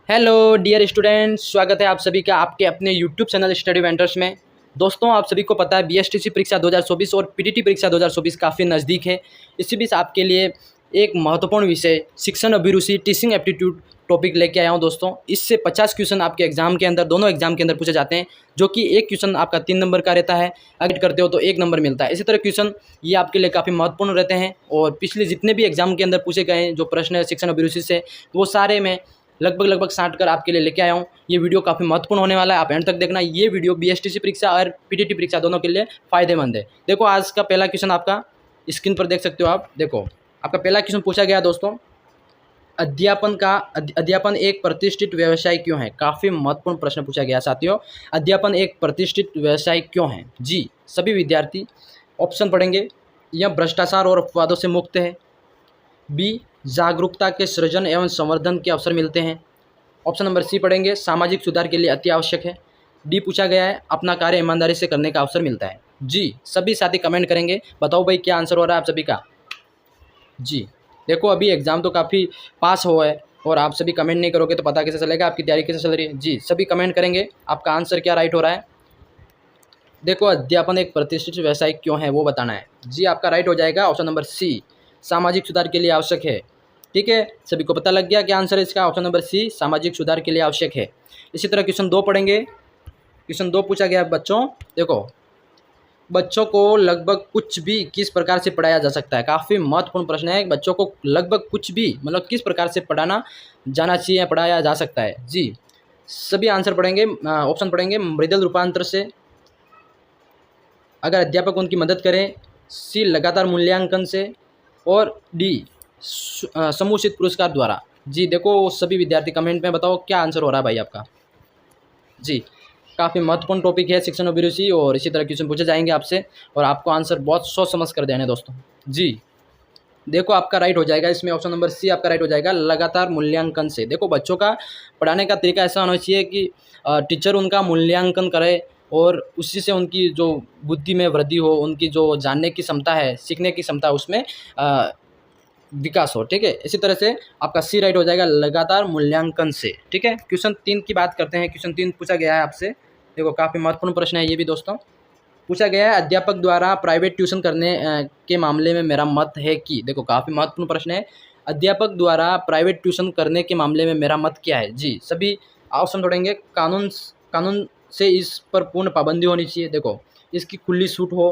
Hello dear student, स्वागत है आप सभी का आपके अपने यूट्यूब चैनल स्टडी वेंटर्स में। दोस्तों, आप सभी को पता है बीएसटीसी परीक्षा 2024 और पीटीटी परीक्षा 2024 काफ़ी नज़दीक है। इसी बीच आपके लिए एक महत्वपूर्ण विषय शिक्षण अभिरुचि टीचिंग एप्टीट्यूड टॉपिक लेके आया हूँ। दोस्तों, इससे 50 क्वेश्चन आपके एग्जाम के अंदर, दोनों एग्जाम के अंदर पूछे जाते हैं, जो कि एक क्वेश्चन आपका 3 नंबर का रहता है। अगर करते हो तो 1 नंबर मिलता है। इसी तरह क्वेश्चन ये आपके लिए काफ़ी महत्वपूर्ण रहते हैं। और पिछले जितने भी एग्जाम के अंदर पूछे गए जो प्रश्न है शिक्षण अभिरुचि से, वो सारे में लगभग छांट कर आपके लिए लेके आया हूँ। ये वीडियो काफ़ी महत्वपूर्ण होने वाला है, आप एंड तक देखना। ये वीडियो बीएसटीसी परीक्षा और पीटीटी परीक्षा दोनों के लिए फ़ायदेमंद है। देखो, आज का पहला क्वेश्चन आपका स्क्रीन पर देख सकते हो आप। देखो, आपका पहला क्वेश्चन पूछा गया दोस्तों, अध्यापन एक प्रतिष्ठित व्यवसाय क्यों है। काफ़ी महत्वपूर्ण प्रश्न पूछा गया साथियों। अध्यापन एक प्रतिष्ठित व्यवसाय क्यों है। जी, सभी विद्यार्थी ऑप्शन पढ़ेंगे। यह भ्रष्टाचार और अपवादों से मुक्त है। बी, जागरूकता के सृजन एवं संवर्धन के अवसर मिलते हैं। ऑप्शन नंबर सी पढ़ेंगे, सामाजिक सुधार के लिए अति आवश्यक है। डी पूछा गया है, अपना कार्य ईमानदारी से करने का अवसर मिलता है। जी, सभी साथी कमेंट करेंगे, बताओ भाई क्या आंसर हो रहा है आप सभी का। जी, देखो अभी एग्जाम तो काफ़ी पास हुआ है और आप सभी कमेंट नहीं करोगे तो पता कैसे चलेगा आपकी तैयारी कैसे चल रही है। जी, सभी कमेंट करेंगे, आपका आंसर क्या राइट हो रहा है। देखो, अध्यापन एक प्रतिष्ठित व्यवसाय क्यों है वो बताना है। जी, आपका राइट हो जाएगा ऑप्शन नंबर सी, सामाजिक सुधार के लिए आवश्यक है। ठीक है, सभी को पता लग गया क्या आंसर है इसका। ऑप्शन नंबर सी, सामाजिक सुधार के लिए आवश्यक है। इसी तरह क्वेश्चन 2 पढ़ेंगे। क्वेश्चन 2 पूछा गया बच्चों, देखो, बच्चों को लगभग कुछ भी किस प्रकार से पढ़ाया जा सकता है। काफ़ी महत्वपूर्ण प्रश्न है। बच्चों को लगभग कुछ भी मतलब किस प्रकार से पढ़ाना जाना चाहिए, पढ़ाया जा सकता है। जी, सभी आंसर पढ़ेंगे, ऑप्शन पढ़ेंगे। मृदुल रूपांतर से, अगर अध्यापक उनकी मदद करें। सी, लगातार मूल्यांकन से। और डी, समुचित पुरस्कार द्वारा। जी, देखो सभी विद्यार्थी कमेंट में बताओ क्या आंसर हो रहा है भाई आपका। जी, काफ़ी महत्वपूर्ण टॉपिक है शिक्षण अभिरुचि, और इसी तरह क्वेश्चन पूछे जाएंगे आपसे और आपको आंसर बहुत सोच समझ कर देना है दोस्तों। जी, देखो आपका राइट हो जाएगा इसमें, ऑप्शन नंबर सी आपका राइट हो जाएगा, लगातार मूल्यांकन से। देखो, बच्चों का पढ़ाने का तरीका ऐसा होना चाहिए कि टीचर उनका मूल्यांकन करे और उसी से उनकी जो बुद्धि में वृद्धि हो, उनकी जो जानने की क्षमता है, सीखने की क्षमता, उसमें विकास हो। ठीक है, इसी तरह से आपका सी राइट हो जाएगा, लगातार मूल्यांकन से। ठीक है, क्वेश्चन 3 की बात करते हैं। क्वेश्चन 3 पूछा गया है आपसे। देखो, काफ़ी महत्वपूर्ण प्रश्न है ये भी दोस्तों। पूछा गया है, अध्यापक द्वारा प्राइवेट ट्यूशन करने के मामले में मेरा मत है कि। देखो, काफ़ी महत्वपूर्ण प्रश्न है। अध्यापक द्वारा प्राइवेट ट्यूशन करने के मामले में मेरा मत क्या है। जी, सभी ऑप्शन छोड़ेंगे। कानून से इस पर पूर्ण पाबंदी होनी चाहिए। देखो, इसकी खुली छूट हो,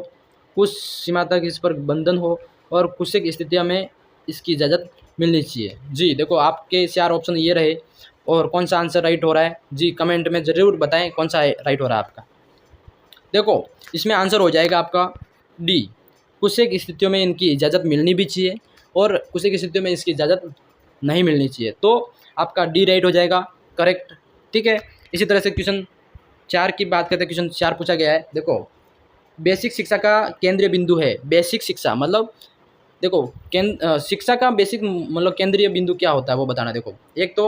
कुछ सीमा तक इस पर बंधन हो, और कुछ एक स्थितियों में इसकी इजाज़त मिलनी चाहिए। जी, देखो आपके 4 ऑप्शन ये रहे, और कौन सा आंसर राइट हो रहा है। जी, कमेंट में ज़रूर बताएं कौन सा राइट हो रहा है आपका। देखो, इसमें आंसर हो जाएगा आपका डी, कुछ एक स्थितियों में इनकी इजाज़त मिलनी भी चाहिए और कुछ एक स्थितियों में इसकी इजाज़त नहीं मिलनी चाहिए। तो आपका डी राइट हो जाएगा, करेक्ट। ठीक है, इसी तरह से क्वेश्चन 4 की बात करते हैं। क्वेश्चन 4 पूछा गया है। देखो, बेसिक शिक्षा का केंद्रीय बिंदु है। बेसिक शिक्षा मतलब, देखो शिक्षा का बेसिक मतलब केंद्रीय बिंदु क्या होता है वो बताना। देखो, एक तो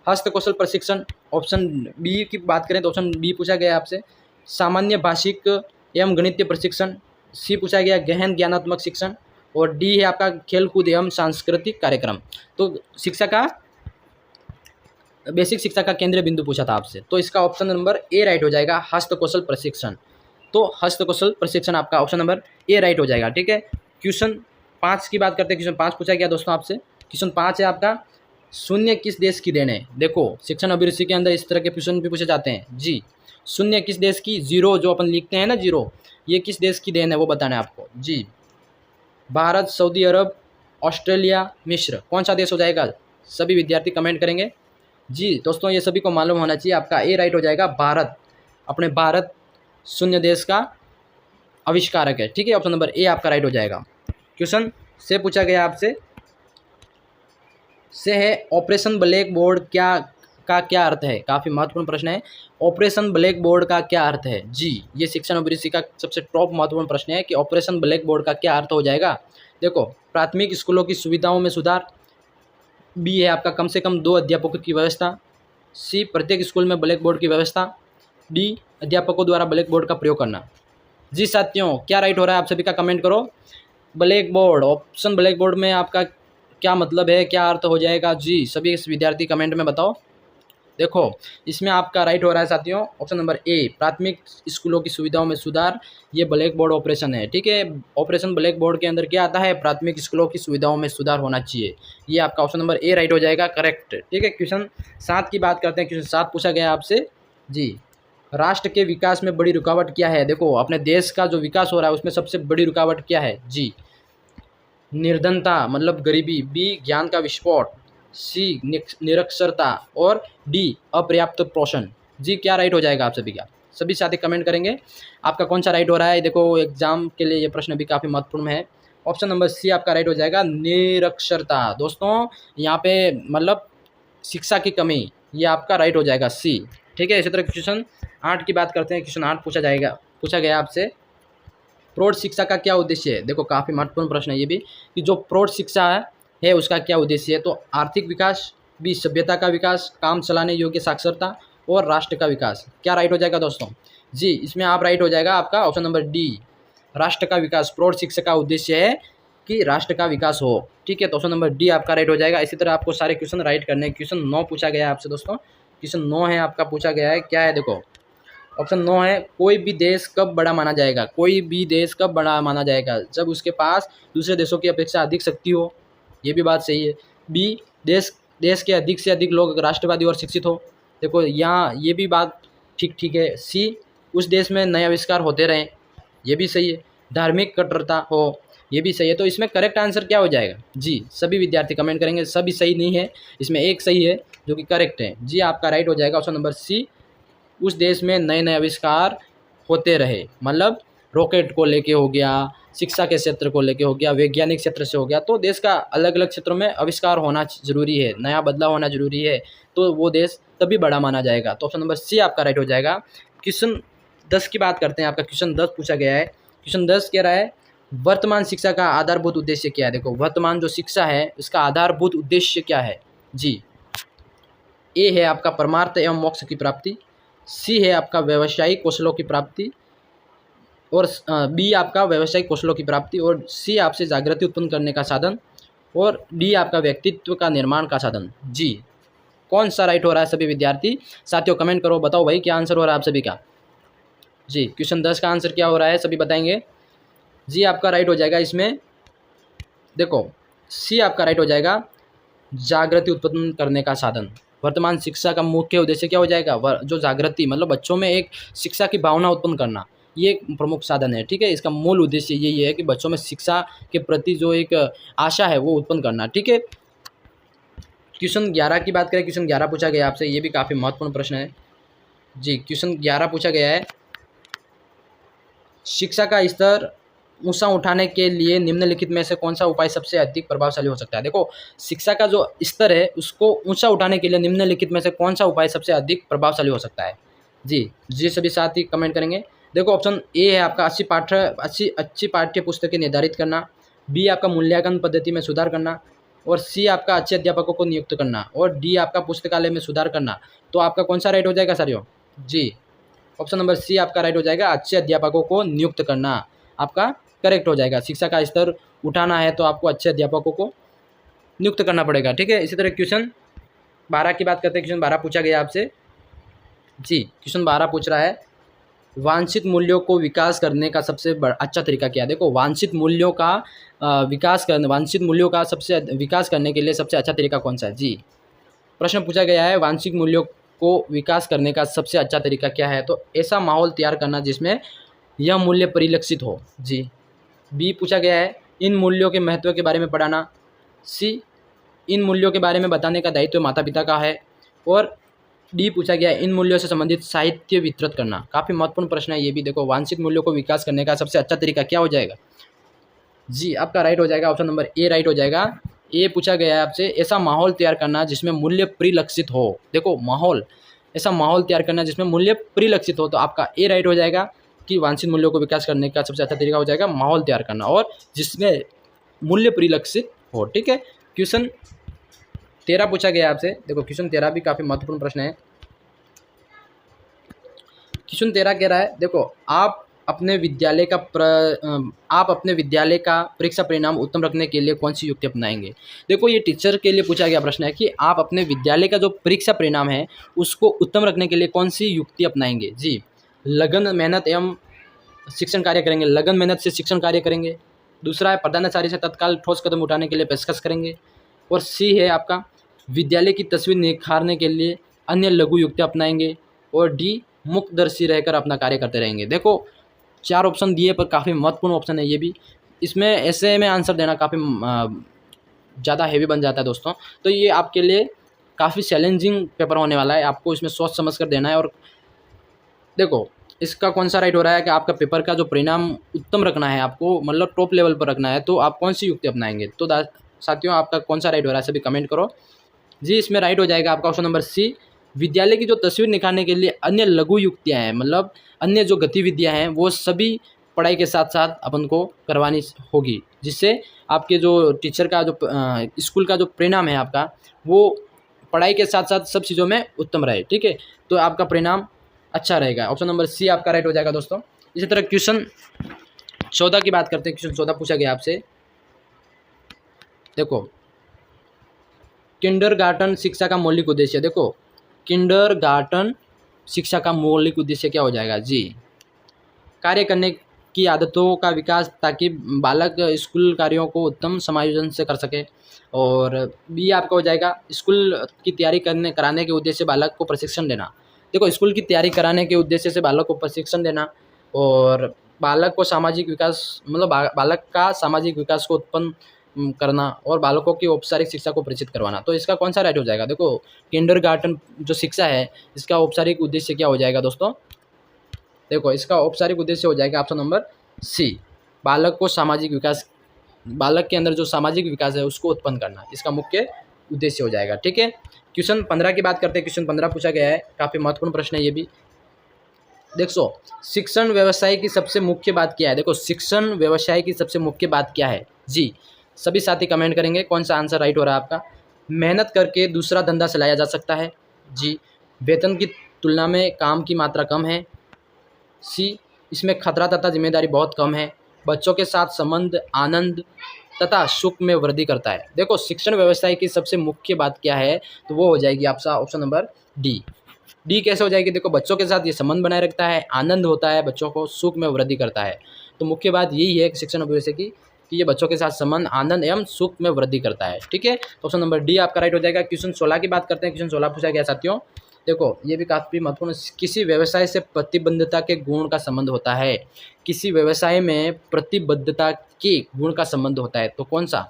हस्तकौशल प्रशिक्षण। ऑप्शन बी की बात करें तो ऑप्शन बी पूछा गया है आपसे, सामान्य भाषिक एवं गणितीय प्रशिक्षण। सी पूछा गया गहन ज्ञानात्मक शिक्षण। और डी है आपका खेलकूद एवं सांस्कृतिक कार्यक्रम। तो शिक्षा का बेसिक शिक्षा का केंद्रीय बिंदु पूछा था आपसे, तो इसका ऑप्शन नंबर ए राइट हो जाएगा, हस्तकौशल प्रशिक्षण। तो हस्तकौशल प्रशिक्षण आपका ऑप्शन नंबर ए राइट हो जाएगा। ठीक है, क्वेश्चन 5 की बात करते हैं। क्वेश्चन 5 पूछा गया दोस्तों आपसे। क्वेश्चन 5 है आपका, शून्य किस देश की देन है। देखो, शिक्षण अभिरुचि के अंदर इस तरह के क्वेश्चन भी पूछे जाते हैं। जी, शून्य किस देश की, जीरो जो अपन लिखते हैं ना, जीरो, ये किस देश की देन है वो बताना है आपको। जी, भारत, सऊदी अरब, ऑस्ट्रेलिया, मिस्र, कौन सा देश हो जाएगा। सभी विद्यार्थी कमेंट करेंगे। जी दोस्तों, ये सभी को मालूम होना चाहिए, आपका ए राइट हो जाएगा, भारत। अपने भारत शून्य देश का आविष्कारक है। ठीक है, ऑप्शन नंबर ए आपका राइट हो जाएगा। क्वेश्चन से पूछा गया आपसे से है, ऑपरेशन ब्लैक बोर्ड क्या अर्थ है। काफ़ी महत्वपूर्ण प्रश्न है, ऑपरेशन ब्लैक बोर्ड का क्या अर्थ है। जी, ये शिक्षण अभिरुचि का सबसे टॉप महत्वपूर्ण प्रश्न है कि ऑपरेशन ब्लैक बोर्ड का क्या अर्थ हो जाएगा। देखो, प्राथमिक स्कूलों की सुविधाओं में सुधार। बी है आपका, कम से कम 2 अध्यापकों की व्यवस्था। सी, प्रत्येक स्कूल में ब्लैक बोर्ड की व्यवस्था। डी, अध्यापकों द्वारा ब्लैक बोर्ड का प्रयोग करना। जी साथियों, क्या राइट हो रहा है आप सभी का कमेंट करो। Black board, option black board में आपका क्या मतलब है, क्या अर्थ हो जाएगा। जी, सभी विद्यार्थी कमेंट में बताओ। देखो इसमें आपका राइट हो रहा है साथियों ऑप्शन नंबर ए, प्राथमिक स्कूलों की सुविधाओं में सुधार। ये ब्लैक बोर्ड ऑपरेशन है, ठीक है। ऑपरेशन ब्लैक बोर्ड के अंदर क्या आता है, प्राथमिक स्कूलों की सुविधाओं में सुधार होना चाहिए। ये आपका ऑप्शन नंबर ए राइट हो जाएगा, करेक्ट, ठीक है। क्वेश्चन 7 की बात करते हैं। क्वेश्चन 7 पूछा गया आपसे जी, राष्ट्र के विकास में बड़ी रुकावट क्या है। देखो अपने देश का जो विकास हो रहा है उसमें सबसे बड़ी रुकावट क्या है जी, निर्धनता मतलब गरीबी, बी ज्ञान का विस्फोट, सी निरक्षरता और डी अपर्याप्त पोषण। जी क्या राइट हो जाएगा आप सभी का, सभी साथी कमेंट करेंगे आपका कौन सा राइट हो रहा है। देखो एग्जाम के लिए ये प्रश्न भी काफ़ी महत्वपूर्ण है। ऑप्शन नंबर सी आपका राइट हो जाएगा, निरक्षरता। दोस्तों यहाँ पे मतलब शिक्षा की कमी, ये आपका राइट हो जाएगा सी, ठीक है। इसी तरह क्वेश्चन 8 की बात करते हैं। क्वेश्चन 8 पूछा गया आपसे, प्रौढ़ शिक्षा का क्या उद्देश्य है। देखो काफ़ी महत्वपूर्ण प्रश्न है ये भी, कि जो प्रौढ़ शिक्षा है उसका क्या उद्देश्य है। तो आर्थिक विकास, बी सभ्यता का विकास, काम चलाने योग्य साक्षरता और राष्ट्र का विकास। क्या राइट हो जाएगा दोस्तों जी, इसमें आप राइट हो जाएगा आपका ऑप्शन नंबर डी, राष्ट्र का विकास। प्रौढ़ शिक्षा का उद्देश्य है कि राष्ट्र का विकास हो, ठीक है। तो ऑप्शन नंबर डी आपका राइट हो जाएगा। इसी तरह आपको सारे क्वेश्चन राइट करने हैं। क्वेश्चन 9 पूछा गया है आपसे दोस्तों, क्वेश्चन 9 है आपका, पूछा गया है क्या है, देखो ऑप्शन 9 है, कोई भी देश कब बड़ा माना जाएगा। कोई भी देश कब बड़ा माना जाएगा, जब उसके पास दूसरे देशों की अपेक्षा अधिक शक्ति हो। ये भी बात सही है। बी देश के अधिक से अधिक लोग राष्ट्रवादी और शिक्षित हो। देखो यहाँ ये भी बात ठीक है। सी उस देश में नए आविष्कार होते रहें, ये भी सही है। धार्मिक कट्टरता हो, ये भी सही है। तो इसमें करेक्ट आंसर क्या हो जाएगा जी, सभी विद्यार्थी कमेंट करेंगे। सभी सही नहीं है, इसमें एक सही है जो कि करेक्ट है। जी आपका राइट हो जाएगा ऑप्शन नंबर सी, उस देश में नए नए आविष्कार होते रहे। मतलब रॉकेट को लेके हो गया, शिक्षा के क्षेत्र को लेके हो गया, वैज्ञानिक क्षेत्र से हो गया। तो देश का अलग अलग क्षेत्रों में आविष्कार होना जरूरी है, नया बदलाव होना जरूरी है, तो वो देश तभी बड़ा माना जाएगा। तो ऑप्शन नंबर सी आपका राइट हो जाएगा। क्वेश्चन 10 की बात करते हैं। आपका क्वेश्चन 10 पूछा गया है। क्वेश्चन 10 कह रहा है, वर्तमान शिक्षा का आधारभूत उद्देश्य क्या है। देखो वर्तमान जो शिक्षा है उसका आधारभूत उद्देश्य क्या है जी, ए है आपका परमार्थ एवं मोक्ष की प्राप्ति, सी है आपका व्यावसायिक कौशलों की प्राप्ति, और बी आपका व्यावसायिक कौशलों की प्राप्ति, और सी आपसे जागृति उत्पन्न करने का साधन, और डी आपका व्यक्तित्व का निर्माण का साधन। जी कौन सा राइट हो रहा है सभी विद्यार्थी साथियों, कमेंट करो, बताओ भाई क्या आंसर हो रहा है आप सभी का। जी क्वेश्चन 10 का आंसर क्या हो रहा है सभी बताएंगे। जी आपका राइट हो जाएगा इसमें, देखो सी आपका राइट हो जाएगा, जागृति उत्पन्न करने का साधन। वर्तमान शिक्षा का मुख्य उद्देश्य क्या हो जाएगा, जो जागृति मतलब बच्चों में एक शिक्षा की भावना उत्पन्न करना, ये एक प्रमुख साधन है, ठीक है। इसका मूल उद्देश्य यही है कि बच्चों में शिक्षा के प्रति जो एक आशा है वो उत्पन्न करना, ठीक है। क्वेश्चन 11 की बात करें। क्वेश्चन 11 पूछा गया आपसे, ये भी काफ़ी महत्वपूर्ण प्रश्न है जी। क्वेश्चन 11 पूछा गया है, शिक्षा का स्तर ऊंचा उठाने के लिए निम्नलिखित में से कौन सा उपाय सबसे अधिक प्रभावशाली हो सकता है। देखो शिक्षा का जो स्तर है उसको ऊंचा उठाने के लिए निम्नलिखित में से कौन सा उपाय सबसे अधिक प्रभावशाली हो सकता है। जी सभी साथी कमेंट करेंगे। देखो ऑप्शन ए है आपका, अच्छी पाठ्य पुस्तकें निर्धारित करना, बी आपका मूल्यांकन पद्धति में सुधार करना, और सी आपका अच्छे अध्यापकों को नियुक्त करना, और डी आपका पुस्तकालय में सुधार करना। तो आपका कौन सा राइट हो जाएगा साथियों जी, ऑप्शन नंबर सी आपका राइट हो जाएगा, अच्छे अध्यापकों को नियुक्त करना आपका करेक्ट हो जाएगा। शिक्षा का स्तर उठाना है तो आपको अच्छे अध्यापकों को नियुक्त करना पड़ेगा, ठीक है। इसी तरह क्वेश्चन 12 की बात करते हैं। क्वेश्चन 12 पूछा गया आपसे जी। क्वेश्चन 12 पूछ रहा है, वांछित मूल्यों को विकास करने का सबसे अच्छा तरीका क्या है। देखो वांछित मूल्यों का सबसे विकास करने के लिए सबसे अच्छा तरीका कौन सा है जी। प्रश्न पूछा गया है, वांछित मूल्यों को विकास करने का सबसे अच्छा तरीका क्या है। तो ऐसा माहौल तैयार करना जिसमें यह मूल्य परिलक्षित हो जी। बी पूछा गया है, इन मूल्यों के महत्व के बारे में पढ़ाना, सी इन मूल्यों के बारे में बताने का दायित्व माता पिता का है, और डी पूछा गया है, इन मूल्यों से संबंधित साहित्य वितरित करना। काफ़ी महत्वपूर्ण प्रश्न है ये भी। देखो वांछित मूल्यों को विकास करने का सबसे अच्छा तरीका क्या हो जाएगा जी, आपका राइट हो जाएगा ऑप्शन नंबर ए राइट हो जाएगा। ए पूछा गया है आपसे, ऐसा माहौल तैयार करना जिसमें मूल्य परिलक्षित हो। देखो ऐसा माहौल तैयार करना जिसमें मूल्य परिलक्षित हो, तो आपका ए राइट हो जाएगा कि वांछित मूल्यों को विकास करने का सबसे अच्छा तरीका हो जाएगा माहौल तैयार करना और जिसमें मूल्य परिलक्षित हो, ठीक है। क्वेश्चन 13 पूछा गया आपसे। देखो क्वेश्चन 13 भी काफ़ी महत्वपूर्ण प्रश्न है। क्वेश्चन 13 कह रहा है, देखो आप अपने विद्यालय का आप अपने विद्यालय का परीक्षा परिणाम उत्तम रखने के लिए कौन सी युक्ति अपनाएंगे। देखो ये टीचर के लिए पूछा गया प्रश्न है कि आप अपने विद्यालय का जो परीक्षा परिणाम है उसको उत्तम रखने के लिए कौन सी युक्ति अपनाएंगे। जी, लगन मेहनत एवं शिक्षण कार्य करेंगे, लगन मेहनत से शिक्षण कार्य करेंगे। दूसरा है प्रधानाचार्य से तत्काल ठोस कदम उठाने के लिए पेशकश करेंगे। और सी है आपका विद्यालय की तस्वीर निखारने के लिए अन्य लघु युक्तियाँ अपनाएंगे। और डी मुक्तदर्शी रहकर अपना कार्य करते रहेंगे। देखो 4 ऑप्शन दिए पर काफ़ी महत्वपूर्ण ऑप्शन है ये भी। इसमें ऐसे में आंसर देना काफ़ी ज़्यादा हेवी बन जाता है दोस्तों। तो ये आपके लिए काफ़ी चैलेंजिंग पेपर होने वाला है, आपको इसमें सोच समझ कर देना है। और देखो इसका कौन सा राइट हो रहा है कि आपका पेपर का जो परिणाम उत्तम रखना है, आपको मतलब टॉप लेवल पर रखना है, तो आप कौन सी युक्ति अपनाएंगे। तो साथियों आपका कौन सा राइट हो रहा है सभी कमेंट करो। जी, इसमें राइट हो जाएगा आपका ऑप्शन नंबर सी, विद्यालय की जो तस्वीर निखारने के लिए अन्य लघु युक्तियाँ हैं, मतलब अन्य जो गतिविधियाँ हैं वो सभी पढ़ाई के साथ साथ अपन को करवानी होगी, जिससे आपके जो टीचर का जो स्कूल का जो परिणाम है आपका वो पढ़ाई के साथ साथ सब चीज़ों में उत्तम रहे। ठीक है, तो आपका परिणाम अच्छा रहेगा। ऑप्शन नंबर सी आपका राइट हो जाएगा दोस्तों। इसी तरह क्वेश्चन 14 की बात करते हैं। क्वेश्चन 14 पूछा गया आपसे, देखो किंडरगार्टन शिक्षा का मौलिक उद्देश्य। देखो किंडरगार्टन शिक्षा का मौलिक उद्देश्य क्या हो जाएगा। जी, कार्य करने की आदतों का विकास ताकि बालक स्कूल कार्यों को उत्तम समायोजन से कर सके। और बी आपका हो जाएगा स्कूल की तैयारी कराने के उद्देश्य से बालक को प्रशिक्षण देना। देखो स्कूल की तैयारी कराने के उद्देश्य से बालक को प्रशिक्षण देना और बालक को सामाजिक विकास मतलब बालक का सामाजिक विकास को उत्पन्न करना और बालकों की औपचारिक शिक्षा को परिचित करवाना। तो इसका कौन सा राइट हो जाएगा। देखो किंडरगार्टन जो शिक्षा है इसका औपचारिक उद्देश्य क्या हो जाएगा दोस्तों। देखो इसका औपचारिक उद्देश्य हो जाएगा ऑप्शन नंबर सी, बालक को सामाजिक विकास, बालक के अंदर जो सामाजिक विकास है उसको उत्पन्न करना, इसका मुख्य उद्देश्य हो जाएगा। ठीक है, क्वेश्चन 15 की बात करते हैं। क्वेश्चन 15 पूछा गया है, काफ़ी महत्वपूर्ण प्रश्न है ये भी। देखो शिक्षण व्यवसाय की सबसे मुख्य बात क्या है। देखो शिक्षण व्यवसाय की सबसे मुख्य बात क्या है। जी, सभी साथी कमेंट करेंगे कौन सा आंसर राइट हो रहा है आपका। मेहनत करके दूसरा धंधा चलाया जा सकता है। जी, वेतन की तुलना में काम की मात्रा कम है। सी, इसमें खतरा तथा जिम्मेदारी बहुत कम है। बच्चों के साथ संबंध आनंद तथा सुख में वृद्धि करता है। देखो शिक्षण व्यवसाय की सबसे मुख्य बात क्या है, तो वो हो जाएगी आपका ऑप्शन नंबर डी। डी कैसे हो जाएगी। देखो बच्चों के साथ ये संबंध बनाए रखता है, आनंद होता है, बच्चों को सुख में वृद्धि करता है। तो मुख्य बात यही है कि शिक्षण व्यवसाय की कि ये बच्चों के साथ संबंध आनंद एवं सुख में वृद्धि करता है। ठीक है, तो ऑप्शन नंबर डी आपका राइट हो जाएगा। क्वेश्चन 16 की बात करते हैं। क्वेश्चन 16 पूछा गया साथियों, देखो ये भी काफ़ी महत्वपूर्ण, किसी व्यवसाय से प्रतिबद्धता के गुण का संबंध होता है। किसी व्यवसाय में प्रतिबद्धता के गुण का संबंध होता है, तो कौन सा।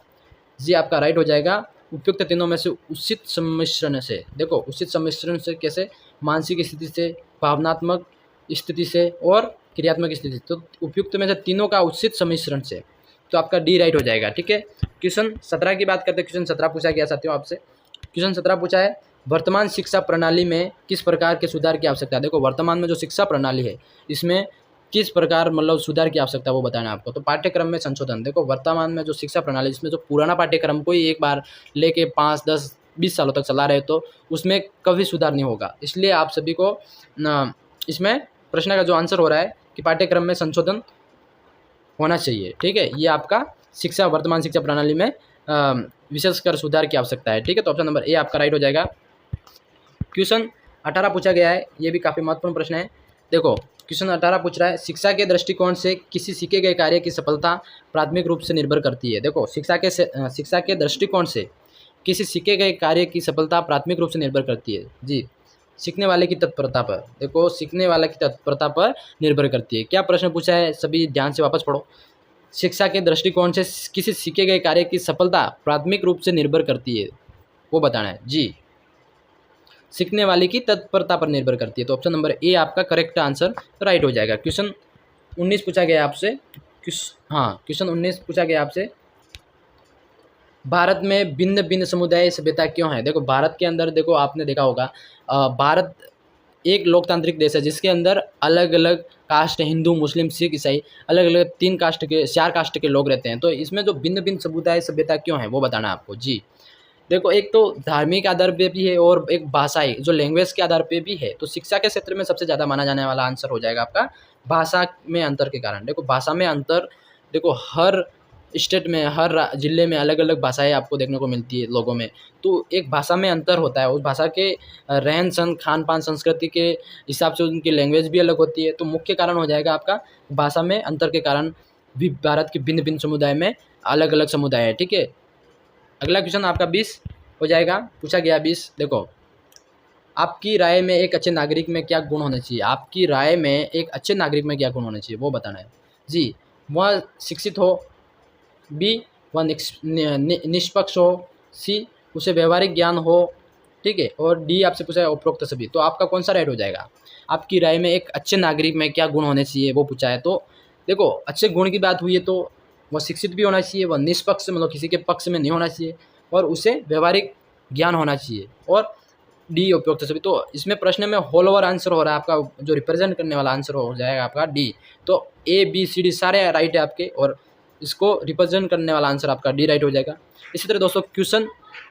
जी आपका राइट हो जाएगा उपयुक्त तीनों में से उचित सम्मिश्रण से। देखो उचित सम्मिश्रण से कैसे, मानसिक स्थिति से, भावनात्मक स्थिति से और क्रियात्मक स्थिति। तो उपयुक्त में से तीनों का उचित सम्मिश्रण से, तो आपका डी राइट हो जाएगा। ठीक है, क्वेश्चन 17 की बात करते हैं। क्वेश्चन 17 पूछा गया साथियों आपसे। क्वेश्चन 17 पूछा है, वर्तमान शिक्षा प्रणाली में किस प्रकार के सुधार की आवश्यकता है। देखो वर्तमान में जो शिक्षा प्रणाली है इसमें किस प्रकार मतलब सुधार की आवश्यकता है वो बताना है आपको। तो पाठ्यक्रम में संशोधन। देखो वर्तमान में जो शिक्षा प्रणाली इसमें जो पुराना पाठ्यक्रम को ही एक बार लेके 5, 10, 20 सालों तक चला रहे तो उसमें कभी सुधार नहीं होगा। इसलिए आप सभी को इसमें प्रश्न का जो आंसर हो रहा है कि पाठ्यक्रम में संशोधन होना चाहिए। ठीक है, ये आपका शिक्षा वर्तमान शिक्षा प्रणाली में विशेषकर सुधार की आवश्यकता है। ठीक है, तो ऑप्शन नंबर ए आपका राइट हो जाएगा। क्वेश्चन 18 पूछा गया है, ये भी काफ़ी महत्वपूर्ण प्रश्न है। देखो क्वेश्चन 18 पूछ रहा है, शिक्षा के दृष्टिकोण से किसी सीखे गए कार्य की सफलता प्राथमिक रूप से निर्भर करती है। देखो शिक्षा के दृष्टिकोण से किसी सीखे गए कार्य की सफलता प्राथमिक रूप से निर्भर करती है। जी, सीखने वाले की तत्परता पर। देखो सीखने वाले की तत्परता पर निर्भर करती है। क्या प्रश्न पूछा है, सभी ध्यान से वापस पढ़ो। शिक्षा के दृष्टिकोण से किसी सीखे गए कार्य की सफलता प्राथमिक रूप से निर्भर करती है, वो बताना है। जी, सीखने वाले की तत्परता पर निर्भर करती है। तो ऑप्शन नंबर ए आपका करेक्ट आंसर राइट हो जाएगा। क्वेश्चन 19 पूछा गया आपसे। क्वेश्चन 19 पूछा गया आपसे, भारत में भिन्न भिन्न समुदाय सभ्यता क्यों है। देखो भारत के अंदर देखो आपने देखा होगा भारत एक लोकतांत्रिक देश है जिसके अंदर अलग अलग कास्ट, हिंदू, मुस्लिम, सिख, ईसाई, अलग अलग 4 कास्ट के लोग रहते हैं। तो इसमें जो भिन्न भिन्न समुदाय सभ्यता क्यों है वो बताना है आपको। जी, देखो एक तो धार्मिक आधार पे भी है और एक भाषाई जो लैंग्वेज के आधार पे भी है। तो शिक्षा के क्षेत्र में सबसे ज़्यादा माना जाने वाला आंसर हो जाएगा आपका भाषा में अंतर के कारण। देखो भाषा में अंतर, देखो हर स्टेट में, हर जिले में अलग अलग भाषाएं आपको देखने को मिलती है लोगों में। तो एक भाषा में अंतर होता है, उस भाषा के रहन सहन, खान पान, संस्कृति के हिसाब से उनकी लैंग्वेज भी अलग होती है। तो मुख्य कारण हो जाएगा आपका भाषा में अंतर के कारण भी भारत के भिन्न भिन्न समुदाय में अलग अलग समुदाय है। ठीक है, अगला क्वेश्चन आपका 20 हो जाएगा, पूछा गया 20। देखो आपकी राय में एक अच्छे नागरिक में क्या गुण होने चाहिए? आपकी राय में एक अच्छे नागरिक में क्या गुण होने चाहिए वो बताना है जी। वह शिक्षित हो, बी वह निष्पक्ष हो, सी उसे व्यवहारिक ज्ञान हो, ठीक है, और डी आपसे पूछा है उपरोक्त सभी। तो आपका कौन सा राइट हो जाएगा? आपकी राय में एक अच्छे नागरिक में क्या गुण होने चाहिए वो पूछा है। तो देखो अच्छे गुण की बात हुई है तो वह शिक्षित भी होना चाहिए, वह निष्पक्ष मतलब किसी के पक्ष में नहीं होना चाहिए, और उसे व्यवहारिक ज्ञान होना चाहिए, और डी उपयुक्त सभी। तो इसमें प्रश्न में होल ओवर आंसर हो रहा है आपका, जो रिप्रेजेंट करने वाला आंसर हो जाएगा आपका डी। तो ए बी सी डी सारे राइट है आपके, और इसको रिप्रेजेंट करने वाला आंसर आपका डी राइट हो जाएगा। इसी तरह दोस्तों क्वेश्चन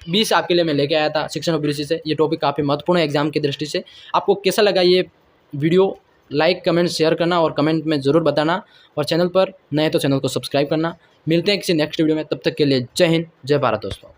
20 आपके लिए मैं लेके आया था शिक्षण अभिरुचि से। ये टॉपिक काफ़ी महत्वपूर्ण है एग्जाम की दृष्टि से। आपको कैसा लगा ये वीडियो? लाइक कमेंट शेयर करना और कमेंट में ज़रूर बताना, और चैनल पर नए तो चैनल को सब्सक्राइब करना। मिलते हैं किसी नेक्स्ट वीडियो में, तब तक के लिए जय हिंद, जय भारत दोस्तों।